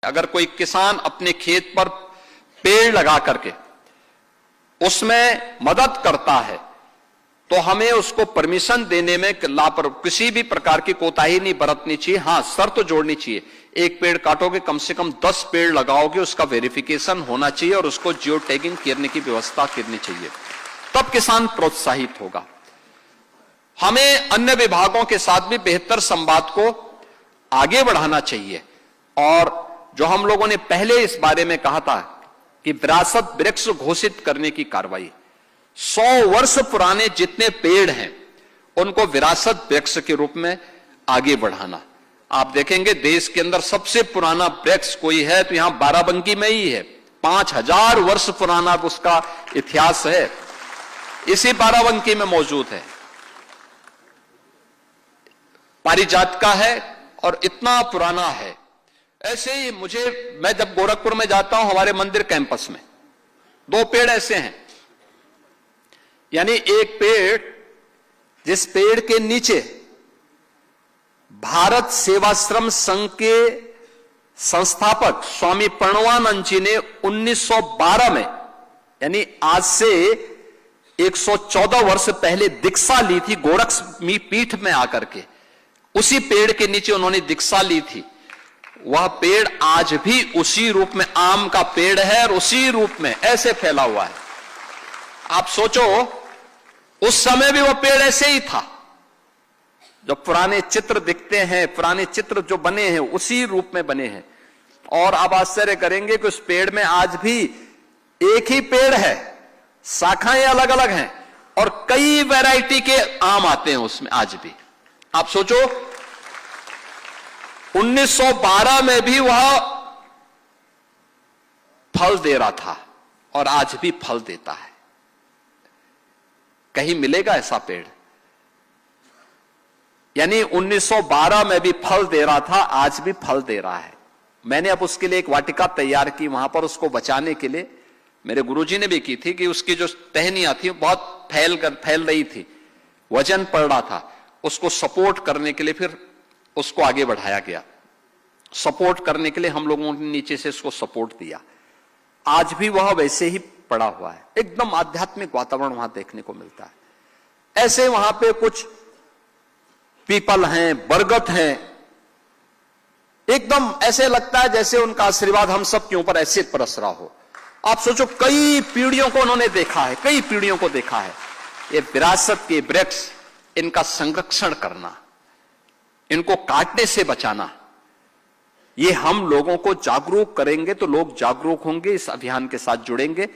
अगर कोई किसान अपने खेत पर पेड़ लगा करके उसमें मदद करता है तो हमें उसको परमिशन देने में किसी भी प्रकार की कोताही नहीं बरतनी चाहिए। हां, शर्त जोड़नी चाहिए, एक पेड़ काटोगे कम से कम 10 पेड़ लगाओगे, उसका वेरिफिकेशन होना चाहिए और उसको जियो टैगिंग करने की व्यवस्था करनी चाहिए, तब किसान प्रोत्साहित होगा। हमें अन्य विभागों के साथ भी बेहतर संवाद को आगे बढ़ाना चाहिए। और जो हम लोगों ने पहले इस बारे में कहा था कि विरासत वृक्ष घोषित करने की कार्रवाई, 100 वर्ष पुराने जितने पेड़ हैं उनको विरासत वृक्ष के रूप में आगे बढ़ाना। आप देखेंगे देश के अंदर सबसे पुराना वृक्ष कोई है तो यहां बाराबंकी में ही है, 5000 वर्ष पुराना उसका इतिहास है, इसी बाराबंकी में मौजूद है, पारिजात का है और इतना पुराना है। ऐसे ही मैं जब गोरखपुर में जाता हूं, हमारे मंदिर कैंपस में 2 पेड़ ऐसे हैं, यानी एक पेड़ जिस पेड़ के नीचे भारत सेवाश्रम संघ के संस्थापक स्वामी प्रणवानंद जी ने 1912 में, यानी आज से 114 वर्ष पहले दीक्षा ली थी गोरखमी पीठ में आकर के, उसी पेड़ के नीचे उन्होंने दीक्षा ली थी। वह पेड़ आज भी उसी रूप में आम का पेड़ है और उसी रूप में ऐसे फैला हुआ है। आप सोचो उस समय भी वह पेड़ ऐसे ही था। जो पुराने चित्र दिखते हैं, पुराने चित्र जो बने हैं उसी रूप में बने हैं। और आप आश्चर्य करेंगे कि उस पेड़ में आज भी एक ही पेड़ है, शाखाएं अलग अलग हैं और कई वैरायटी के आम आते हैं उसमें आज भी। आप सोचो 1912 में भी वह फल दे रहा था और आज भी फल देता है। कहीं मिलेगा ऐसा पेड़? यानी 1912 में भी फल दे रहा था, आज भी फल दे रहा है। मैंने अब उसके लिए एक वाटिका तैयार की, वहां पर उसको बचाने के लिए मेरे गुरुजी ने भी की थी कि उसकी जो टहनियां थी बहुत फैल रही थी, वजन पड़ रहा था, उसको सपोर्ट करने के लिए फिर उसको आगे बढ़ाया गया। सपोर्ट करने के लिए हम लोगों ने नीचे से उसको सपोर्ट दिया। आज भी वह वैसे ही पड़ा हुआ है, एकदम आध्यात्मिक वातावरण वहां देखने को मिलता है। ऐसे वहां पे कुछ पीपल हैं, बरगद हैं, एकदम ऐसे लगता है जैसे उनका आशीर्वाद हम सब के ऊपर ऐसे बरस रहा हो। आप सोचो कई पीढ़ियों को उन्होंने देखा है, कई पीढ़ियों को देखा है। ये विरासत के वृक्ष, इनका संरक्षण करना, इनको काटने से बचाना, ये हम लोगों को जागरूक करेंगे तो लोग जागरूक होंगे, इस अभियान के साथ जुड़ेंगे।